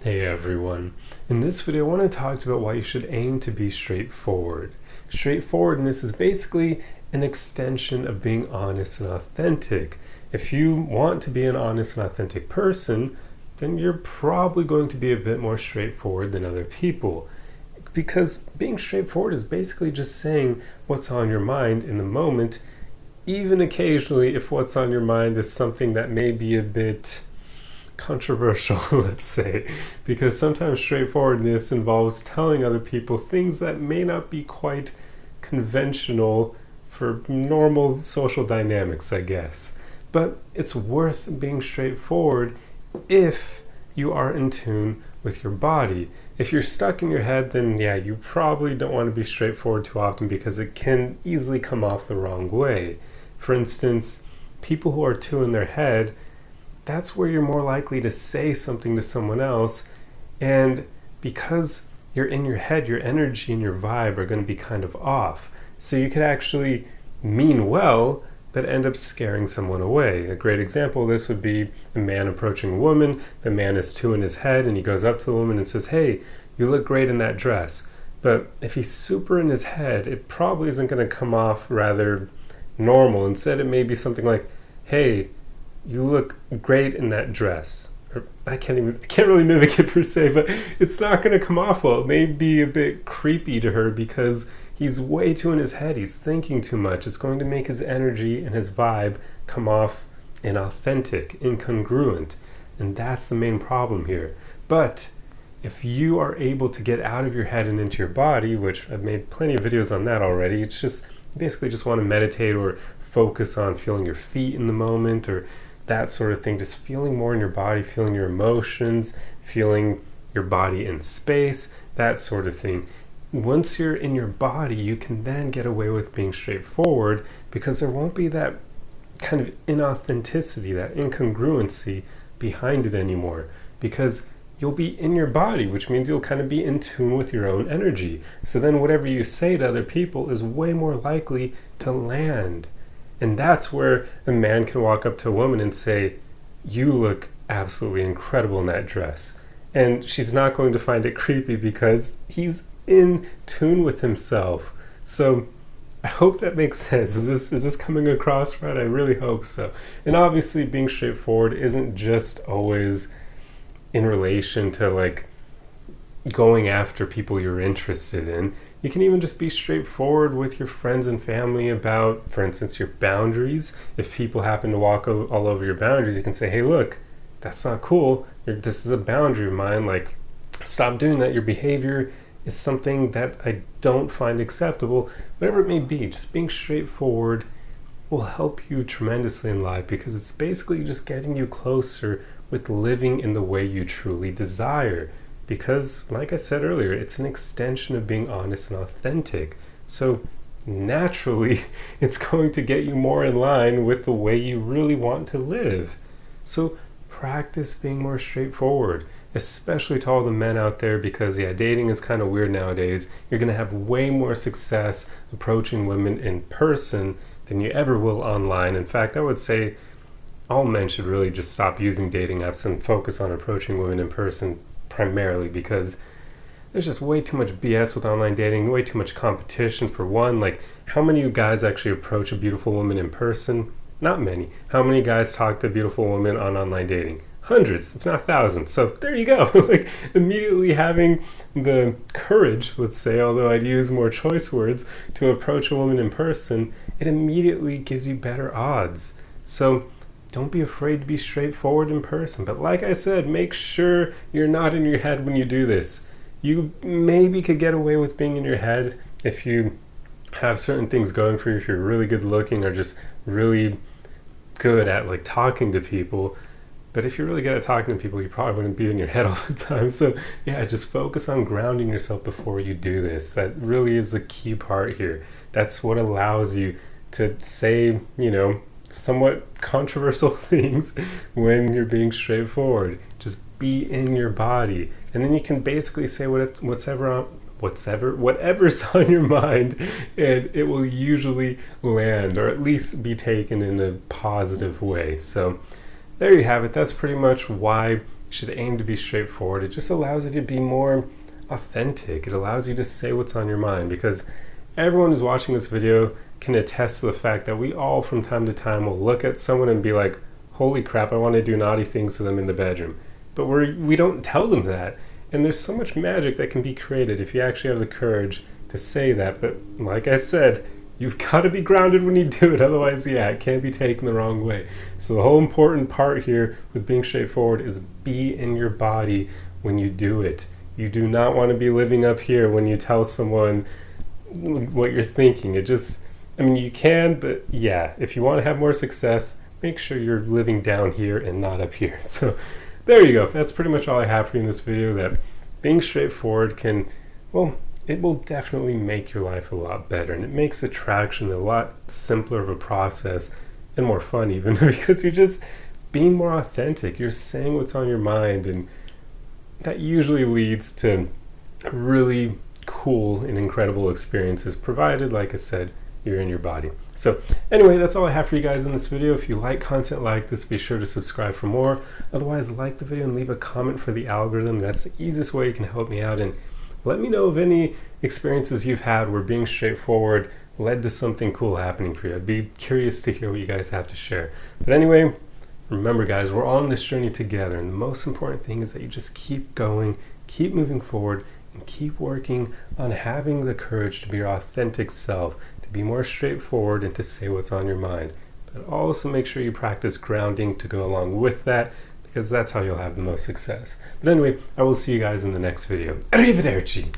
Hey everyone. In this video I want to talk about why you should aim to be straightforward. Straightforwardness is basically an extension of being honest and authentic. If you want to be an honest and authentic person, then you're probably going to be a bit more straightforward than other people. Because being straightforward is basically just saying what's on your mind in the moment, even occasionally if what's on your mind is something that may be a bit controversial, let's say, because sometimes straightforwardness involves telling other people things that may not be quite conventional for normal social dynamics, I guess. But it's worth being straightforward if you are in tune with your body. If you're stuck in your head, then yeah, you probably don't want to be straightforward too often because it can easily come off the wrong way. For instance, people who are too in their head, that's where you're more likely to say something to someone else, and because you're in your head, your energy and your vibe are going to be kind of off. So you could actually mean well, but end up scaring someone away. A great example of this would be a man approaching a woman. The man is too in his head and he goes up to the woman and says, "Hey, you look great in that dress." But if he's super in his head, it probably isn't going to come off rather normal. Instead, it may be something like, "Hey, you look great in that dress." Or I can't really mimic it per se, but it's not going to come off well. It may be a bit creepy to her because he's way too in his head. He's thinking too much. It's going to make his energy and his vibe come off inauthentic, incongruent. And that's the main problem here. But if you are able to get out of your head and into your body, which I've made plenty of videos on that already, it's just basically just want to meditate or focus on feeling your feet in the moment or that sort of thing, just feeling more in your body, feeling your emotions, feeling your body in space, that sort of thing. Once you're in your body, you can then get away with being straightforward because there won't be that kind of inauthenticity, that incongruency behind it anymore, because you'll be in your body, which means you'll kind of be in tune with your own energy. So then whatever you say to other people is way more likely to land. And that's where a man can walk up to a woman and say, "You look absolutely incredible in that dress." And she's not going to find it creepy because he's in tune with himself. So I hope that makes sense. Is this coming across right? I really hope so. And obviously being straightforward isn't just always in relation to like going after people you're interested in. You can even just be straightforward with your friends and family about, for instance, your boundaries. If people happen to walk all over your boundaries, you can say, "Hey, look, that's not cool. This is a boundary of mine. Like, stop doing that. Your behavior is something that I don't find acceptable." Whatever it may be, just being straightforward will help you tremendously in life because it's basically just getting you closer with living in the way you truly desire. Because, like I said earlier, it's an extension of being honest and authentic. So naturally, it's going to get you more in line with the way you really want to live. So practice being more straightforward, especially to all the men out there, because yeah, dating is kind of weird nowadays. You're going to have way more success approaching women in person than you ever will online. In fact, I would say all men should really just stop using dating apps and focus on approaching women in person primarily, because there's just way too much BS with online dating, way too much competition for one. Like, how many of you guys actually approach a beautiful woman in person? Not many. How many guys talk to beautiful women on online dating? Hundreds, if not thousands. So there you go. Like, immediately having the courage, let's say, although I'd use more choice words, to approach a woman in person, it immediately gives you better odds. So don't be afraid to be straightforward in person. But like I said, make sure you're not in your head when you do this. You maybe could get away with being in your head if you have certain things going for you, if you're really good looking or just really good at like talking to people. But if you're really good at talking to people, you probably wouldn't be in your head all the time. So yeah, just focus on grounding yourself before you do this. That really is the key part here. That's what allows you to say, somewhat controversial things when you're being straightforward. Just be in your body, and then you can basically say whatever's on your mind, and it will usually land, or at least be taken in a positive way. So there you have it. That's pretty much why should aim to be straightforward. It just allows you to be more authentic. It allows you to say what's on your mind, because everyone who's watching this video can attest to the fact that we all from time to time will look at someone and be like, holy crap, I want to do naughty things to them in the bedroom. But we don't tell them that. And there's so much magic that can be created if you actually have the courage to say that. But like I said, you've got to be grounded when you do it. Otherwise, yeah, it can't be taken the wrong way. So the whole important part here with being straightforward is be in your body when you do it. You do not want to be living up here when you tell someone what you're thinking. It just, I mean, you can, but yeah, if you want to have more success, make sure you're living down here and not up here. So there you go. That's pretty much all I have for you in this video, that being straightforward can, well, it will definitely make your life a lot better, and it makes attraction a lot simpler of a process and more fun even, because you're just being more authentic. You're saying what's on your mind, and that usually leads to really cool and incredible experiences, provided, like I said, you're in your body. So anyway, that's all I have for you guys in this video. If you like content like this, be sure to subscribe for more. Otherwise, like the video and leave a comment for the algorithm. That's the easiest way you can help me out. And let me know of any experiences you've had where being straightforward led to something cool happening for you. I'd be curious to hear what you guys have to share. But anyway, remember guys, we're all on this journey together, and the most important thing is that you just keep going, keep moving forward, and keep working on having the courage to be your authentic self, to be more straightforward and to say what's on your mind. But also make sure you practice grounding to go along with that, because that's how you'll have the most success. But anyway, I will see you guys in the next video. Arrivederci!